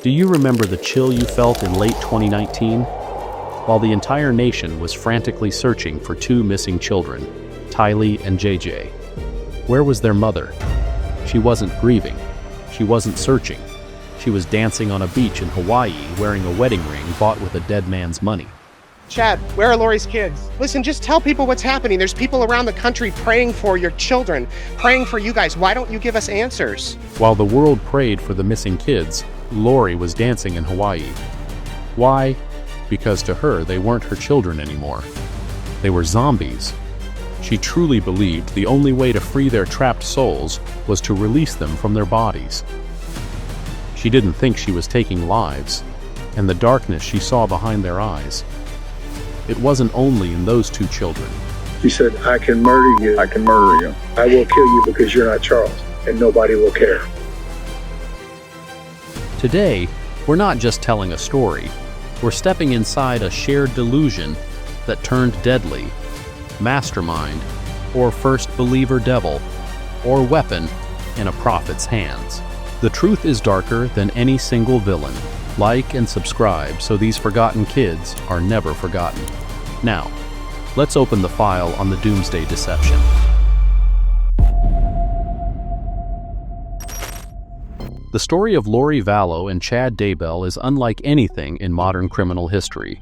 Do you remember the chill you felt in late 2019? While the entire nation was frantically searching for two missing children, Tylee and JJ. Where was their mother? She wasn't grieving. She wasn't searching. She was dancing on a beach in Hawaii wearing a wedding ring bought with a dead man's money. Chad, where are Lori's kids? Listen, just tell people what's happening. There's people around the country praying for your children, praying for you guys. Why don't you give us answers? While the world prayed for the missing kids, Lori was dancing in Hawaii. Why? Because to her, they weren't her children anymore. They were zombies. She truly believed the only way to free their trapped souls was to release them from their bodies. She didn't think she was taking lives, and the darkness she saw behind their eyes. It wasn't only in those two children. She said, I can murder you. I can murder you. I will kill you because you're not Charles, and nobody will care. Today, we're not just telling a story. We're stepping inside a shared delusion that turned deadly, mastermind, or first believer devil, or weapon in a prophet's hands. The truth is darker than any single villain. Like and subscribe so these forgotten kids are never forgotten. Now, let's open the file on the Doomsday deception. The story of Lori Vallow and Chad Daybell is unlike anything in modern criminal history.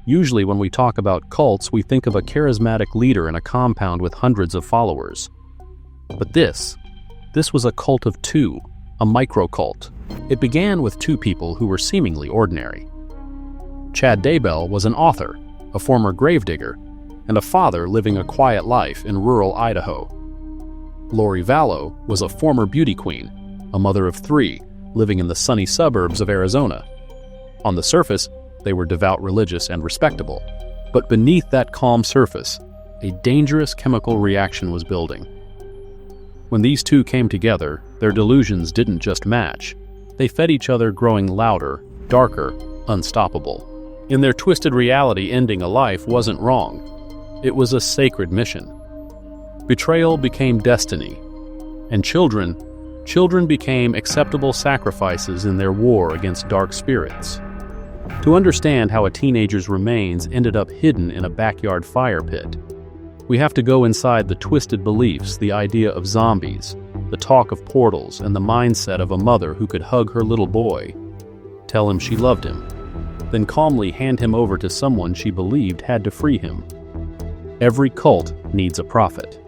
Usually when we talk about cults, we think of a charismatic leader in a compound with hundreds of followers. But this was a cult of two, a micro-cult. It began with two people who were seemingly ordinary. Chad Daybell was an author, a former gravedigger, and a father living a quiet life in rural Idaho. Lori Vallow was a former beauty queen, a mother of three, living in the sunny suburbs of Arizona. On the surface, they were devout, religious, and respectable. But beneath that calm surface, a dangerous chemical reaction was building. When these two came together, their delusions didn't just match. They fed each other, growing louder, darker, unstoppable. In their twisted reality, ending a life wasn't wrong. It was a sacred mission. Betrayal became destiny, and children became acceptable sacrifices in their war against dark spirits. To understand how a teenager's remains ended up hidden in a backyard fire pit, we have to go inside the twisted beliefs, the idea of zombies, the talk of portals, and the mindset of a mother who could hug her little boy, tell him she loved him, then calmly hand him over to someone she believed had to free him. Every cult needs a prophet.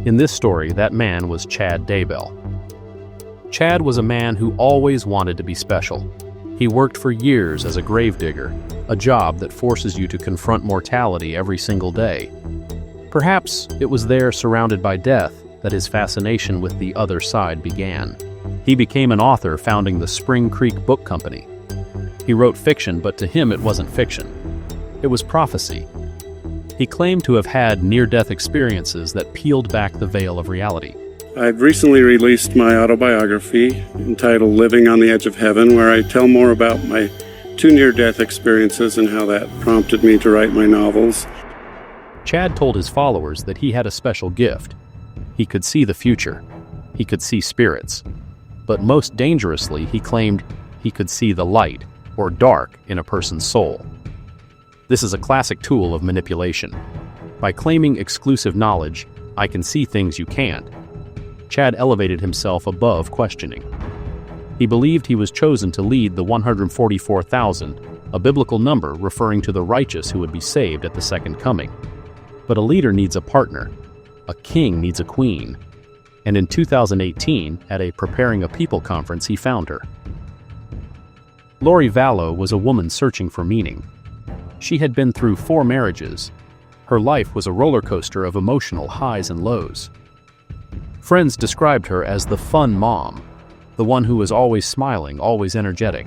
In this story, that man was Chad Daybell. Chad was a man who always wanted to be special. He worked for years as a gravedigger, a job that forces you to confront mortality every single day. Perhaps it was there, surrounded by death, that his fascination with the other side began. He became an author, founding the Spring Creek Book Company. He wrote fiction, but to him it wasn't fiction. It was prophecy. He claimed to have had near-death experiences that peeled back the veil of reality. I've recently released my autobiography entitled Living on the Edge of Heaven, where I tell more about my two near-death experiences and how that prompted me to write my novels. Chad told his followers that he had a special gift. He could see the future. He could see spirits. But most dangerously, he claimed he could see the light, or dark, in a person's soul. This is a classic tool of manipulation. By claiming exclusive knowledge, I can see things you can't, Chad elevated himself above questioning. He believed he was chosen to lead the 144,000, a biblical number referring to the righteous who would be saved at the second coming. But a leader needs a partner. A king needs a queen. And in 2018, at a Preparing a People conference, he found her. Lori Vallow was a woman searching for meaning. She had been through 4 marriages. Her life was a roller coaster of emotional highs and lows. Friends described her as the fun mom, the one who was always smiling, always energetic.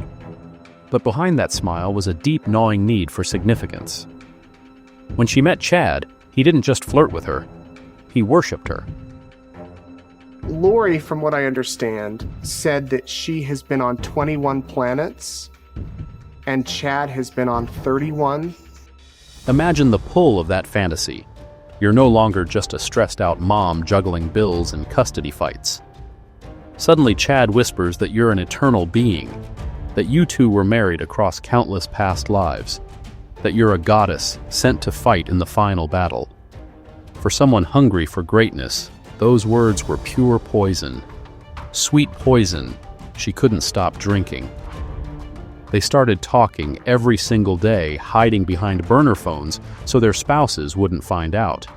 But behind that smile was a deep, gnawing need for significance. When she met Chad, he didn't just flirt with her, he worshipped her. Lori, from what I understand, said that she has been on 21 planets, and Chad has been on 31. Imagine the pull of that fantasy. You're no longer just a stressed-out mom juggling bills and custody fights. Suddenly, Chad whispers that you're an eternal being, that you two were married across countless past lives, that you're a goddess sent to fight in the final battle. For someone hungry for greatness, those words were pure poison. Sweet poison she couldn't stop drinking. They started talking every single day, hiding behind burner phones so their spouses wouldn't find out.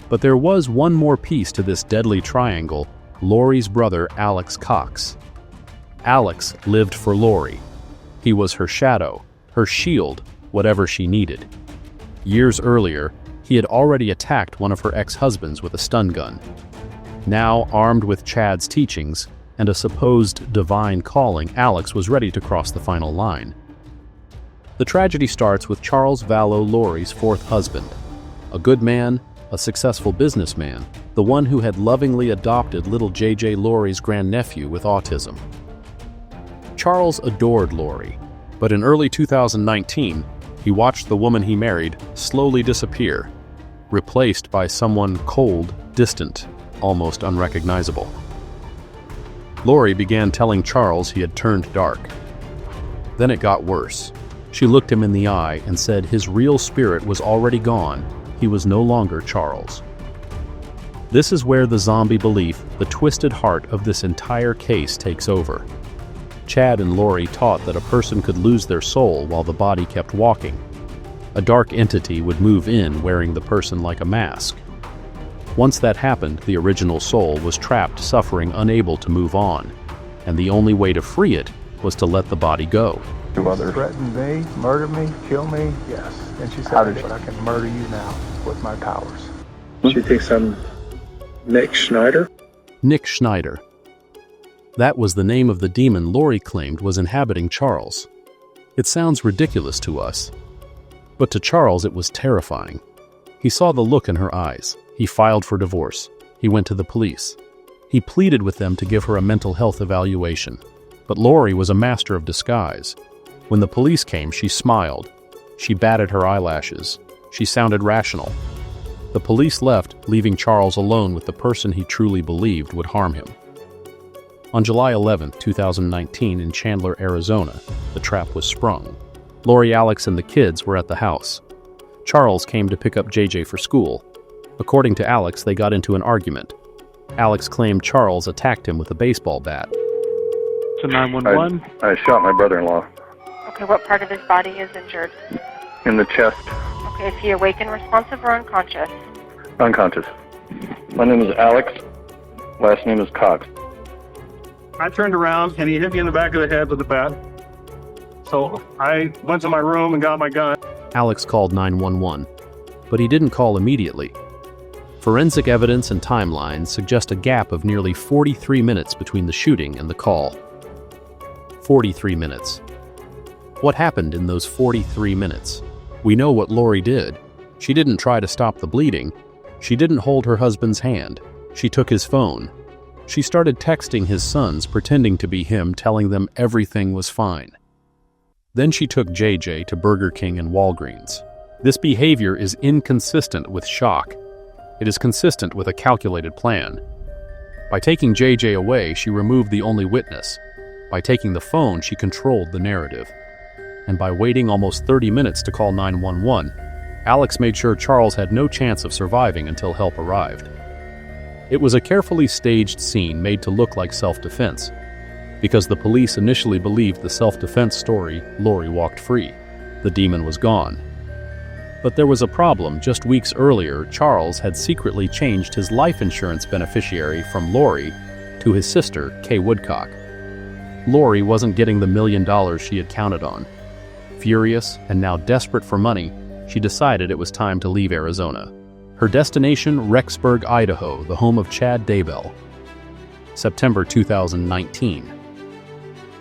But there was one more piece to this deadly triangle: Lori's brother, Alex Cox. Alex lived for Lori. He was her shadow, her shield, whatever she needed. Years earlier, he had already attacked one of her ex-husbands with a stun gun. Now, armed with Chad's teachings and a supposed divine calling, Alex was ready to cross the final line. The tragedy starts with Charles Vallow, Lori's fourth husband. A good man, a successful businessman, the one who had lovingly adopted little JJ, Lori's grandnephew with autism. Charles adored Lori, but in early 2019, he watched the woman he married slowly disappear, replaced by someone cold, distant, almost unrecognizable. Lori began telling Charles he had turned dark. Then it got worse. She looked him in the eye and said his real spirit was already gone. He was no longer Charles. This is where the zombie belief, the twisted heart of this entire case, takes over. Chad and Lori taught that a person could lose their soul while the body kept walking. A dark entity would move in wearing the person like a mask. Once that happened, the original soul was trapped, suffering, unable to move on, and the only way to free it was to let the body go. Others. Threatened me, murder me, kill me, yes. And she said, but I can murder you now with my powers. She thinks I'm Nick Schneider? Nick Schneider. That was the name of the demon Lori claimed was inhabiting Charles. It sounds ridiculous to us, but to Charles it was terrifying. He saw the look in her eyes. He filed for divorce. He went to the police. He pleaded with them to give her a mental health evaluation. But Lori was a master of disguise. When the police came, she smiled. She batted her eyelashes. She sounded rational. The police left, leaving Charles alone with the person he truly believed would harm him. On July 11, 2019, in Chandler, Arizona, the trap was sprung. Lori, Alex, and the kids were at the house. Charles came to pick up JJ for school. According to Alex, they got into an argument. Alex claimed Charles attacked him with a baseball bat. To 911. I shot my brother-in-law. Okay, what part of his body is injured? In the chest. Okay, is he awake and responsive or unconscious? Unconscious. My name is Alex. Last name is Cox. I turned around and he hit me in the back of the head with a bat. So I went to my room and got my gun. Alex called 911, but he didn't call immediately. Forensic evidence and timelines suggest a gap of nearly 43 minutes between the shooting and the call. 43 minutes. What happened in those 43 minutes? We know what Lori did. She didn't try to stop the bleeding. She didn't hold her husband's hand. She took his phone. She started texting his sons, pretending to be him, telling them everything was fine. Then she took JJ to Burger King and Walgreens. This behavior is inconsistent with shock. It is consistent with a calculated plan. By taking JJ away, she removed the only witness. By taking the phone, she controlled the narrative. And by waiting almost 30 minutes to call 911, Alex made sure Charles had no chance of surviving until help arrived. It was a carefully staged scene made to look like self-defense. Because the police initially believed the self-defense story, Lori walked free. The demon was gone. But there was a problem. Just weeks earlier, Charles had secretly changed his life insurance beneficiary from Lori to his sister, Kay Woodcock. Lori wasn't getting the $1 million she had counted on. Furious and now desperate for money, she decided it was time to leave Arizona. Her destination, Rexburg, Idaho, the home of Chad Daybell. September 2019.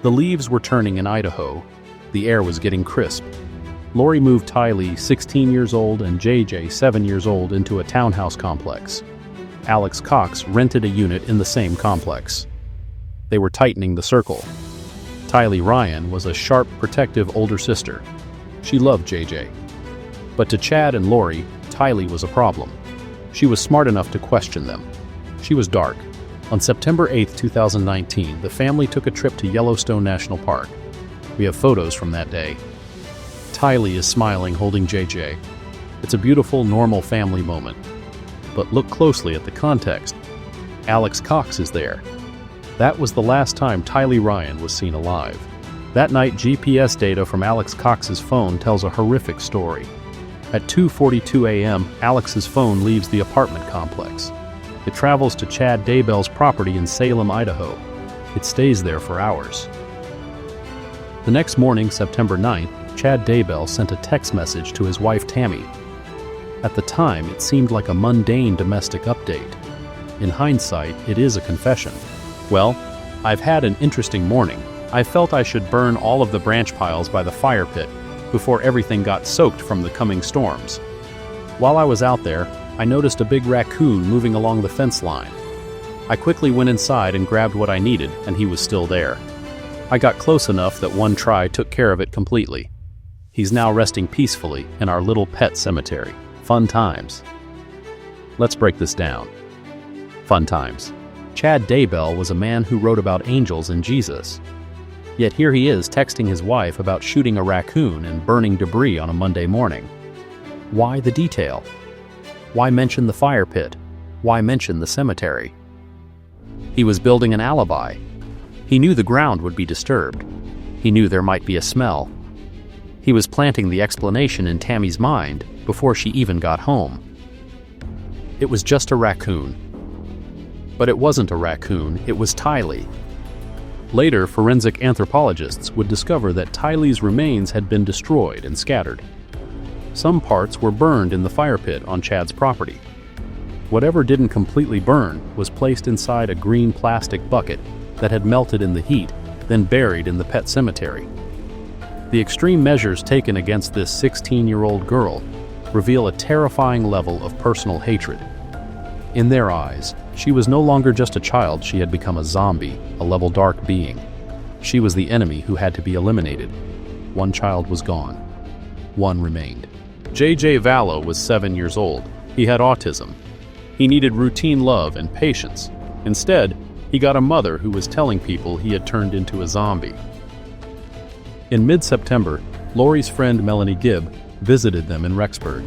The leaves were turning in Idaho. The air was getting crisp. Lori moved Tylee, 16 years old, and JJ, 7 years old, into a townhouse complex. Alex Cox rented a unit in the same complex. They were tightening the circle. Tylee Ryan was a sharp, protective older sister. She loved JJ. But to Chad and Lori, Tylee was a problem. She was smart enough to question them. She was dark. On September 8, 2019, the family took a trip to Yellowstone National Park. We have photos from that day. Tylee is smiling, holding JJ. It's a beautiful, normal family moment. But look closely at the context. Alex Cox is there. That was the last time Tylee Ryan was seen alive. That night, GPS data from Alex Cox's phone tells a horrific story. At 2:42 a.m., Alex's phone leaves the apartment complex. It travels to Chad Daybell's property in Salem, Idaho. It stays there for hours. The next morning, September 9th, Chad Daybell sent a text message to his wife Tammy. At the time, it seemed like a mundane domestic update. In hindsight, it is a confession. Well, I've had an interesting morning. I felt I should burn all of the branch piles by the fire pit before everything got soaked from the coming storms. While I was out there, I noticed a big raccoon moving along the fence line. I quickly went inside and grabbed what I needed, and he was still there. I got close enough that one try took care of it completely. He's now resting peacefully in our little pet cemetery. Fun times. Let's break this down. Fun times. Chad Daybell was a man who wrote about angels and Jesus. Yet here he is texting his wife about shooting a raccoon and burning debris on a Monday morning. Why the detail? Why mention the fire pit? Why mention the cemetery? He was building an alibi. He knew the ground would be disturbed. He knew there might be a smell. He was planting the explanation in Tammy's mind before she even got home. It was just a raccoon. But it wasn't a raccoon, it was Tylee. Later, forensic anthropologists would discover that Tylee's remains had been destroyed and scattered. Some parts were burned in the fire pit on Chad's property. Whatever didn't completely burn was placed inside a green plastic bucket that had melted in the heat, then buried in the pet cemetery. The extreme measures taken against this 16-year-old girl reveal a terrifying level of personal hatred. In their eyes, she was no longer just a child, she had become a zombie, a level dark being. She was the enemy who had to be eliminated. One child was gone. One remained. JJ Vallow was 7 years old. He had autism. He needed routine love and patience. Instead, he got a mother who was telling people he had turned into a zombie. In mid-September, Lori's friend Melanie Gibb visited them in Rexburg.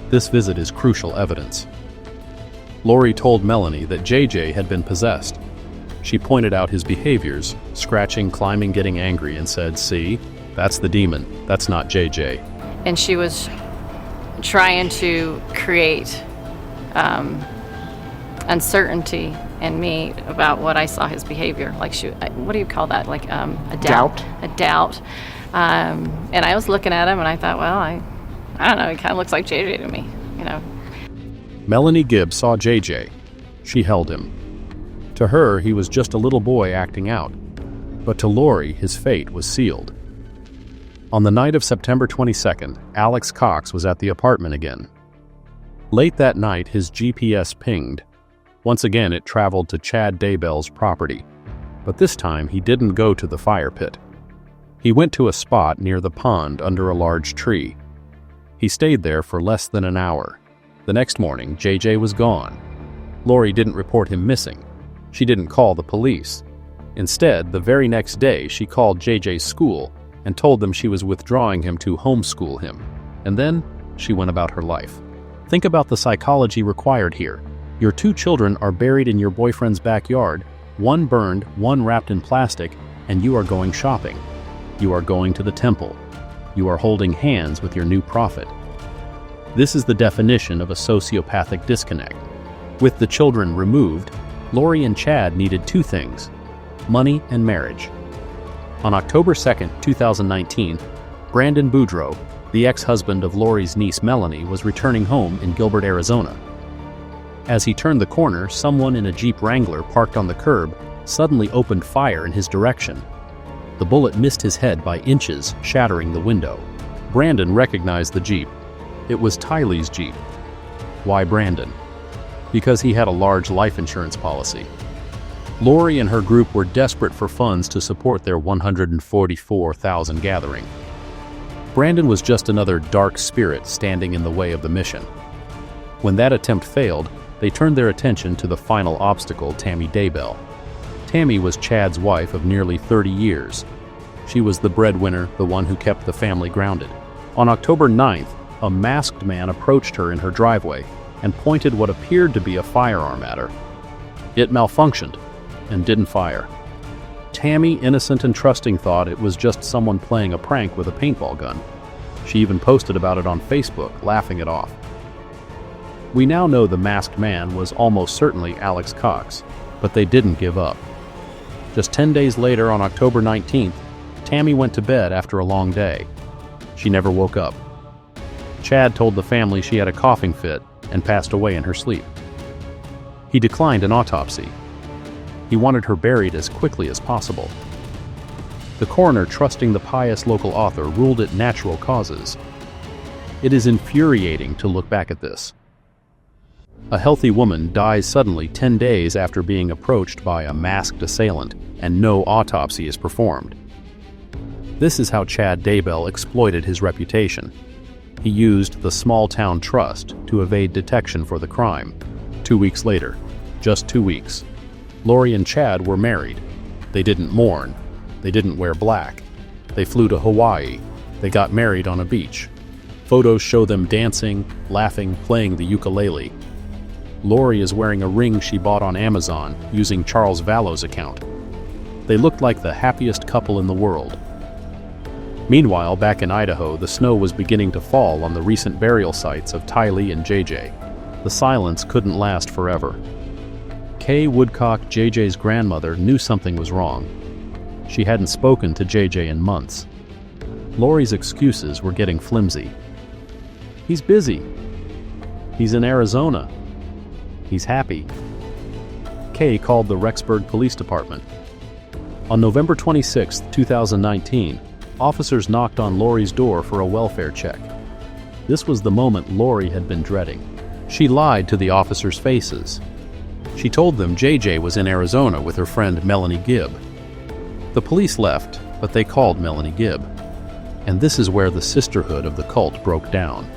This visit is crucial evidence. Lori told Melanie that JJ had been possessed. She pointed out his behaviors, scratching, climbing, getting angry, and said, "See, that's the demon, that's not JJ." And she was trying to create uncertainty in me about what I saw his behavior. Like, what do you call that? Like a doubt. A doubt. And I was looking at him and I thought, well, I don't know, he kind of looks like JJ to me, you know. Melanie Gibb saw JJ. She held him. To her, he was just a little boy acting out. But to Lori, his fate was sealed. On the night of September 22nd, Alex Cox was at the apartment again. Late that night, his GPS pinged. Once again, it traveled to Chad Daybell's property. But this time, he didn't go to the fire pit. He went to a spot near the pond under a large tree. He stayed there for less than an hour. The next morning, JJ was gone. Lori didn't report him missing. She didn't call the police. Instead, the very next day, she called JJ's school and told them she was withdrawing him to homeschool him. And then, she went about her life. Think about the psychology required here. Your 2 children are buried in your boyfriend's backyard, one burned, one wrapped in plastic, and you are going shopping. You are going to the temple. You are holding hands with your new prophet. This is the definition of a sociopathic disconnect. With the children removed, Lori and Chad needed 2 things: money and marriage. On October 2nd, 2019, Brandon Boudreaux, the ex-husband of Lori's niece Melanie, was returning home in Gilbert, Arizona. As he turned the corner, someone in a Jeep Wrangler parked on the curb suddenly opened fire in his direction. The bullet missed his head by inches, shattering the window. Brandon recognized the Jeep. It was Tylee's Jeep. Why Brandon? Because he had a large life insurance policy. Lori and her group were desperate for funds to support their $144,000 gathering. Brandon was just another dark spirit standing in the way of the mission. When that attempt failed, they turned their attention to the final obstacle, Tammy Daybell. Tammy was Chad's wife of nearly 30 years. She was the breadwinner, the one who kept the family grounded. On October 9th, a masked man approached her in her driveway and pointed what appeared to be a firearm at her. It malfunctioned and didn't fire. Tammy, innocent and trusting, thought it was just someone playing a prank with a paintball gun. She even posted about it on Facebook, laughing it off. We now know the masked man was almost certainly Alex Cox, but they didn't give up. Just 10 days later, on October 19th, Tammy went to bed after a long day. She never woke up. Chad told the family she had a coughing fit and passed away in her sleep. He declined an autopsy. He wanted her buried as quickly as possible. The coroner, trusting the pious local author, ruled it natural causes. It is infuriating to look back at this. A healthy woman dies suddenly 10 days after being approached by a masked assailant, and no autopsy is performed. This is how Chad Daybell exploited his reputation. He used the small-town trust to evade detection for the crime. 2 weeks later, just 2 weeks, Lori and Chad were married. They didn't mourn. They didn't wear black. They flew to Hawaii. They got married on a beach. Photos show them dancing, laughing, playing the ukulele. Lori is wearing a ring she bought on Amazon using Charles Vallow's account. They looked like the happiest couple in the world. Meanwhile, back in Idaho, the snow was beginning to fall on the recent burial sites of Tylee and JJ. The silence couldn't last forever. Kay Woodcock, JJ's grandmother, knew something was wrong. She hadn't spoken to JJ in months. Lori's excuses were getting flimsy. He's busy. He's in Arizona. He's happy. Kay called the Rexburg Police Department. On November 26, 2019, officers knocked on Lori's door for a welfare check. This was the moment Lori had been dreading. She lied to the officers' faces. She told them JJ was in Arizona with her friend Melanie Gibb. The police left, but they called Melanie Gibb. And this is where the sisterhood of the cult broke down.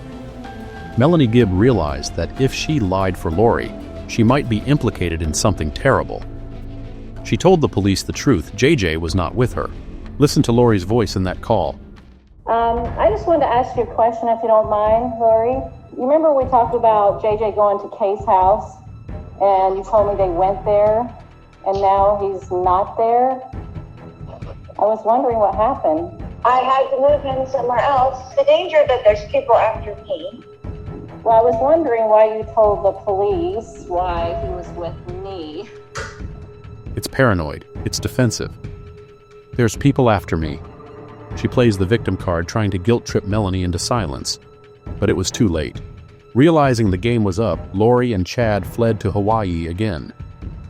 Melanie Gibb realized that if she lied for Lori, she might be implicated in something terrible. She told the police the truth. JJ was not with her. Listen to Lori's voice in that call. I just wanted to ask you a question, if you don't mind, Lori. You remember we talked about JJ going to Kay's house, and you told me they went there, and now he's not there? I was wondering what happened. I had to move him somewhere else. The danger that there's people after me. Well, I was wondering why you told the police why he was with me. It's paranoid. It's defensive. There's people after me. She plays the victim card, trying to guilt-trip Melanie into silence. But it was too late. Realizing the game was up, Lori and Chad fled to Hawaii again.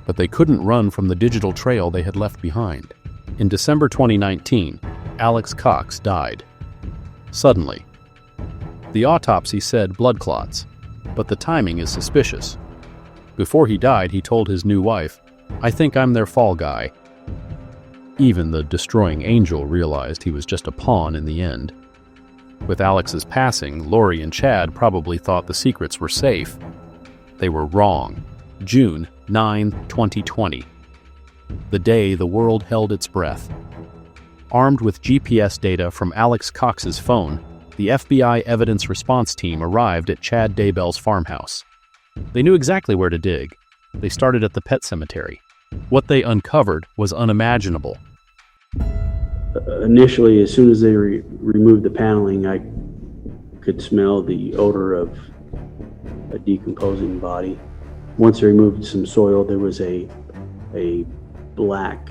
But they couldn't run from the digital trail they had left behind. In December 2019, Alex Cox died. Suddenly. The autopsy said blood clots, but the timing is suspicious. Before he died, he told his new wife, "I think I'm their fall guy." Even the destroying angel realized he was just a pawn in the end. With Alex's passing, Lori and Chad probably thought the secrets were safe. They were wrong. June 9, 2020. The day the world held its breath. Armed with GPS data from Alex Cox's phone, the FBI evidence response team arrived at Chad Daybell's farmhouse. They knew exactly where to dig. They started at the pet cemetery. What they uncovered was unimaginable. Initially, as soon as they removed the paneling, I could smell the odor of a decomposing body. Once they removed some soil, there was a black,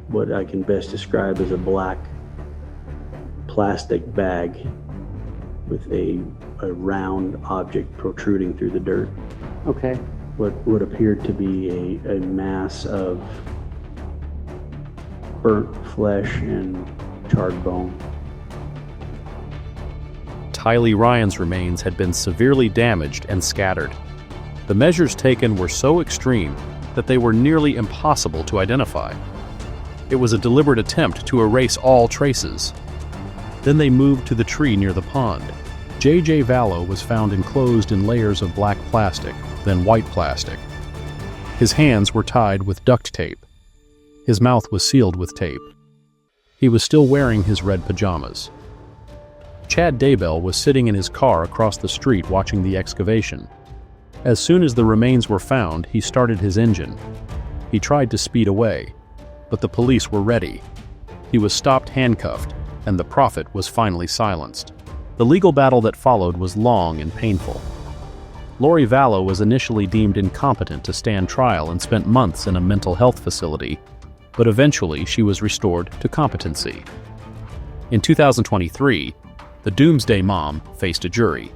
what I can best describe as a black plastic bag with a round object protruding through the dirt. Okay. What appeared to be a mass of burnt flesh and charred bone. Tylee Ryan's remains had been severely damaged and scattered. The measures taken were so extreme that they were nearly impossible to identify. It was a deliberate attempt to erase all traces. Then they moved to the tree near the pond. JJ Vallow was found enclosed in layers of black plastic, then white plastic. His hands were tied with duct tape. His mouth was sealed with tape. He was still wearing his red pajamas. Chad Daybell was sitting in his car across the street watching the excavation. As soon as the remains were found, he started his engine. He tried to speed away, but the police were ready. He was stopped handcuffed, and the prophet was finally silenced. The legal battle that followed was long and painful. Lori Vallow was initially deemed incompetent to stand trial and spent months in a mental health facility, but eventually she was restored to competency. In 2023, the Doomsday mom faced a jury.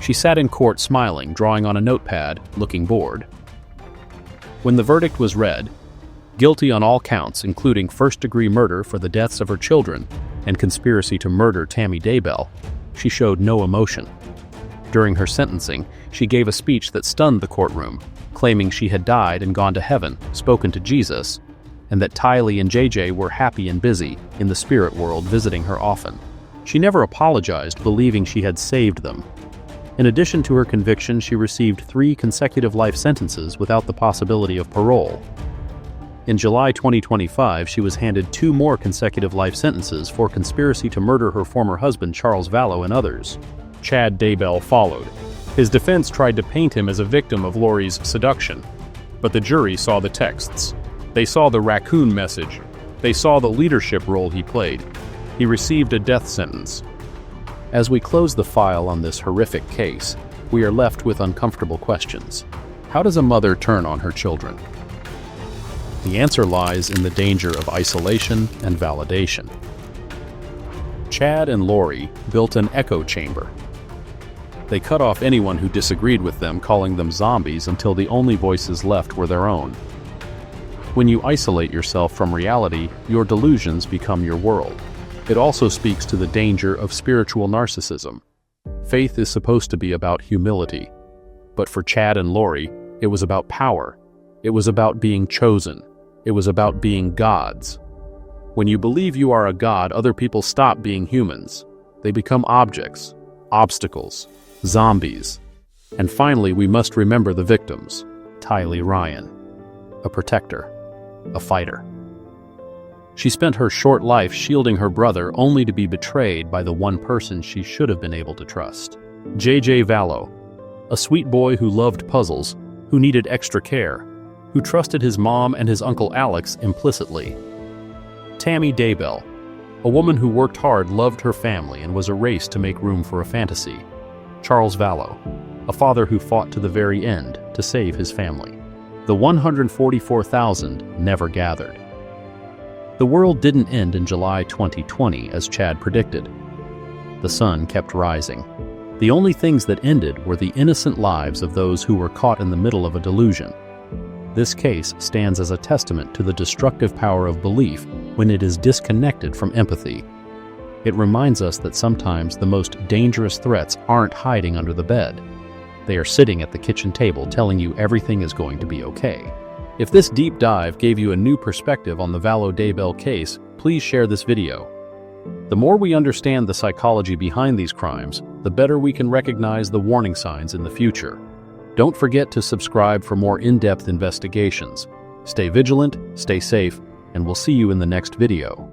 She sat in court smiling, drawing on a notepad, looking bored. When the verdict was read, guilty on all counts including first-degree murder for the deaths of her children and conspiracy to murder Tammy Daybell, she showed no emotion. During her sentencing, she gave a speech that stunned the courtroom, claiming she had died and gone to heaven, spoken to Jesus, and that Tylee and JJ were happy and busy in the spirit world visiting her often. She never apologized, believing she had saved them. In addition to her conviction, she received 3 consecutive life sentences without the possibility of parole. In July 2025, she was handed 2 more consecutive life sentences for conspiracy to murder her former husband Charles Vallow and others. Chad Daybell followed. His defense tried to paint him as a victim of Lori's seduction, but the jury saw the texts. They saw the raccoon message. They saw the leadership role he played. He received a death sentence. As we close the file on this horrific case, we are left with uncomfortable questions. How does a mother turn on her children? The answer lies in the danger of isolation and validation. Chad and Lori built an echo chamber. They cut off anyone who disagreed with them, calling them zombies until the only voices left were their own. When you isolate yourself from reality, your delusions become your world. It also speaks to the danger of spiritual narcissism. Faith is supposed to be about humility, but for Chad and Lori, it was about power. It was about being chosen. It was about being gods. When you believe you are a god, other people stop being humans. They become objects, obstacles, zombies. And finally, we must remember the victims. Tylee Ryan, a protector, a fighter. She spent her short life shielding her brother only to be betrayed by the one person she should have been able to trust. JJ Vallow, a sweet boy who loved puzzles, who needed extra care, who trusted his mom and his uncle Alex implicitly. Tammy Daybell, a woman who worked hard, loved her family, and was erased to make room for a fantasy. Charles Vallow, a father who fought to the very end to save his family. The 144,000 never gathered. The world didn't end in July 2020 as Chad predicted. The sun kept rising. The only things that ended were the innocent lives of those who were caught in the middle of a delusion. This case stands as a testament to the destructive power of belief when it is disconnected from empathy. It reminds us that sometimes the most dangerous threats aren't hiding under the bed. They are sitting at the kitchen table telling you everything is going to be okay. If this deep dive gave you a new perspective on the Vallow Daybell case, please share this video. The more we understand the psychology behind these crimes, the better we can recognize the warning signs in the future. Don't forget to subscribe for more in-depth investigations. Stay vigilant, stay safe, and we'll see you in the next video.